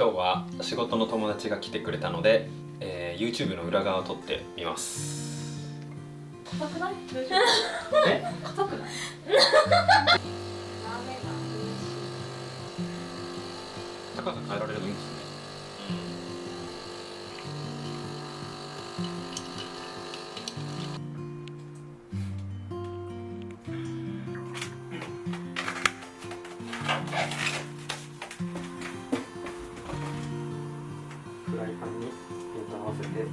今日は仕事の友達が来てくれたので、YouTube の裏側を撮ってみます。硬くない？大丈夫？え？硬くない？高さ変えられるのいいんですね。フライパンにピント合わせて。で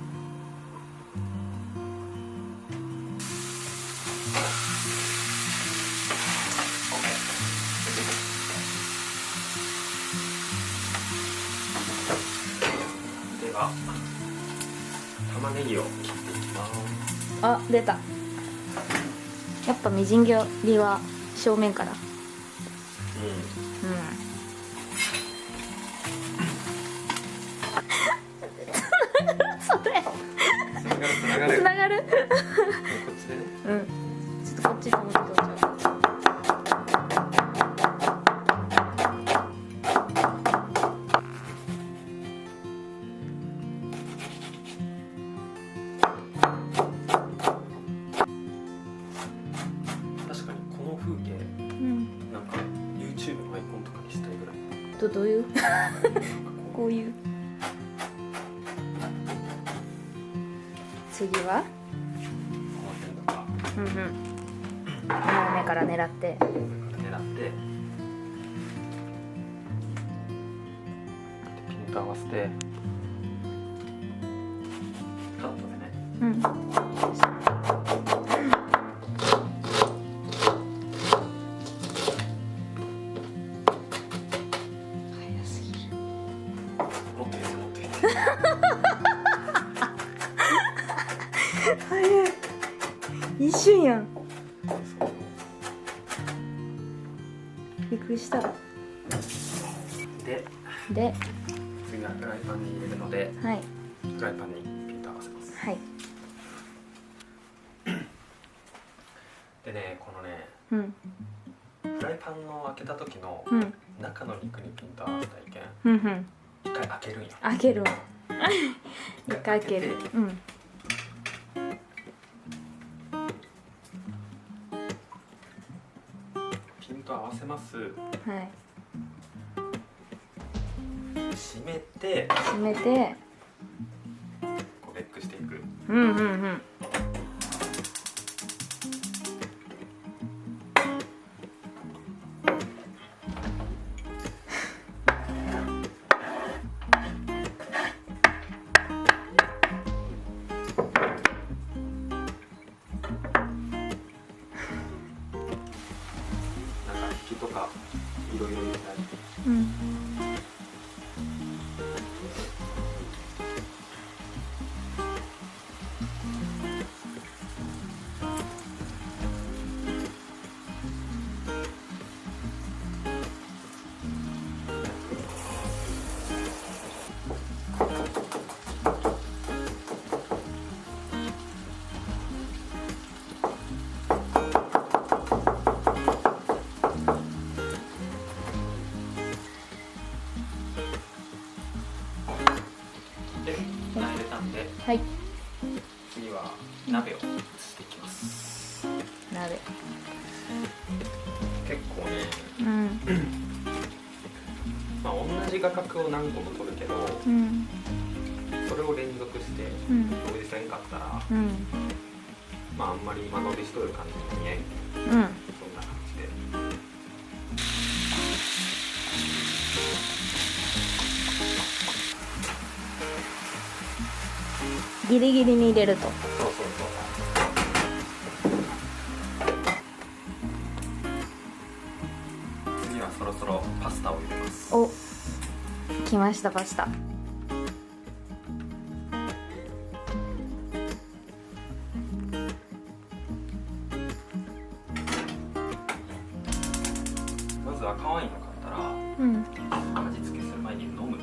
は玉ねぎを切っていきます。あ、出た。やっぱみじん切りは正面から。それつながる。こっちでね。うん。ちょっとこっちと思ってどうしよう。確かにこの風景、なんか YouTube のアイコンとかにしたいぐらい。どういうこういう。次は斜めから狙ってでピント合わせてカットでね。早すぎる。持ってきて早い。一瞬やん。びっくりした。で次はフライパンに入れるので、はいフライパンにピント合わせます。はい。でね、このね、フライパンの開けた時の中の肉にピント合わせた意見、一回開けるんや。開けるわ。一回開ける。ピント合わせます。はい。閉めて閉めて。こうベックしていく。とかいろいろ入れたり、入れたんで、はい。次は鍋を移していきます。鍋。結構ね、まあ同じ画角を何個も撮るけど、それを連続して表示せんかったら、まああんまり間延びしとる感じに見えん。そんな感じで。ギリギリに入れると。そう。次はそろそろパスタを入れます。お、来ましたパスタ。まず赤ワインを買ったら、味付けする前に飲む。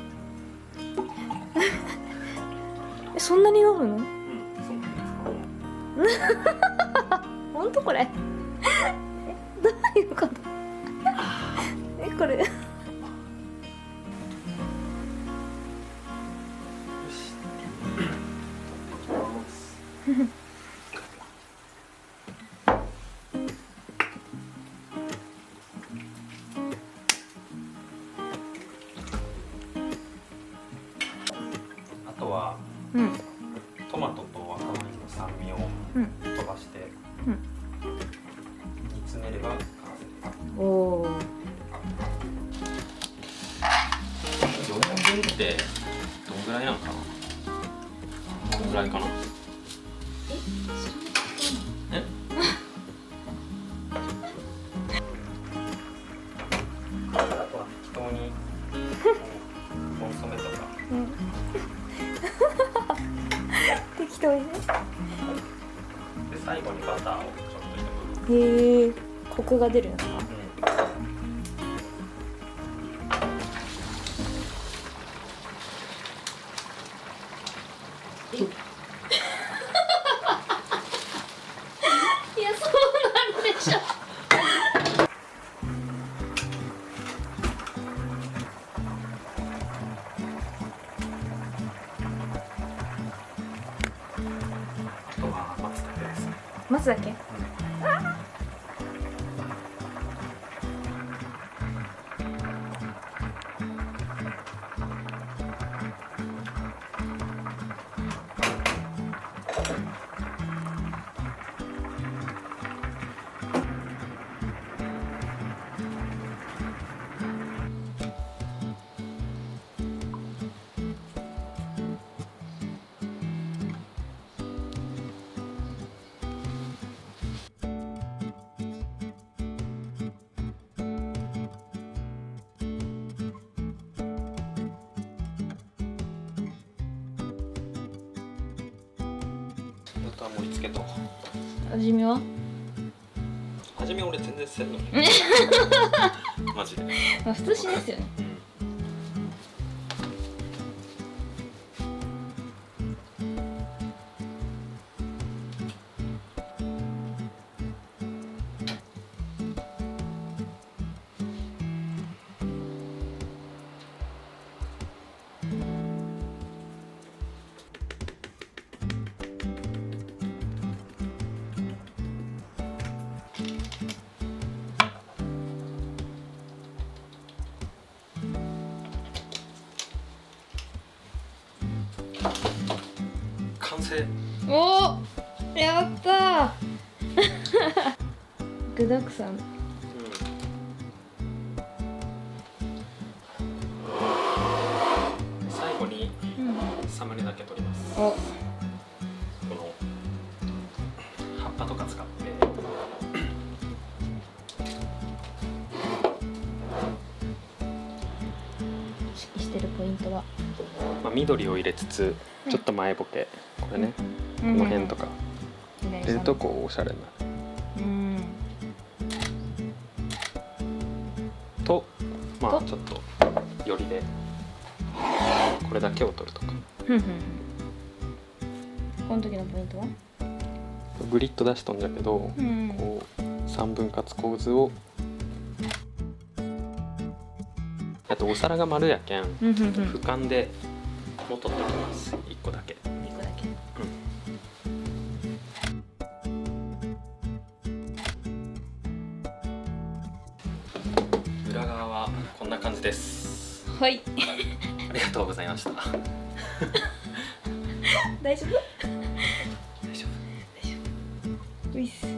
そんなに飲むの？そうなんですか。本当これ？どういうこと？これ。とはうんトマトと赤ワインの酸味をうん飛ばしてうん煮詰めれば完成。おお4人分ってどんぐらいなのかな。こんぐらいかな。えあとは適当にコンソメとか適当にね。で最後にバターをちょっと入れる。へえコクが出るんですか。いやそうなんでしょ。あとは待つだけですね。待つだけ。あとは盛り付けと味見は？味見俺全然せんのマジで。まあ普通しないですよね。完成。おおやったー具だくさん。最後にうんサムネだけ取ります。おこの葉っぱとか使って意識してるポイントは？まあ、緑を入れつつちょっと前ボケ、これね、この辺とか入れるとこうおしゃれになるうんと、まあとちょっとよりでこれだけを取るとか。ふんふんこの時のポイントは？グリッド出しとんじゃけど、うんこう3分割構図をあとお皿が丸やけんうんふんふん俯瞰でもう取っておきます1個だけ。一個だけ。裏側はこんな感じです。はいありがとうございました。大丈夫？大丈夫。ういっす。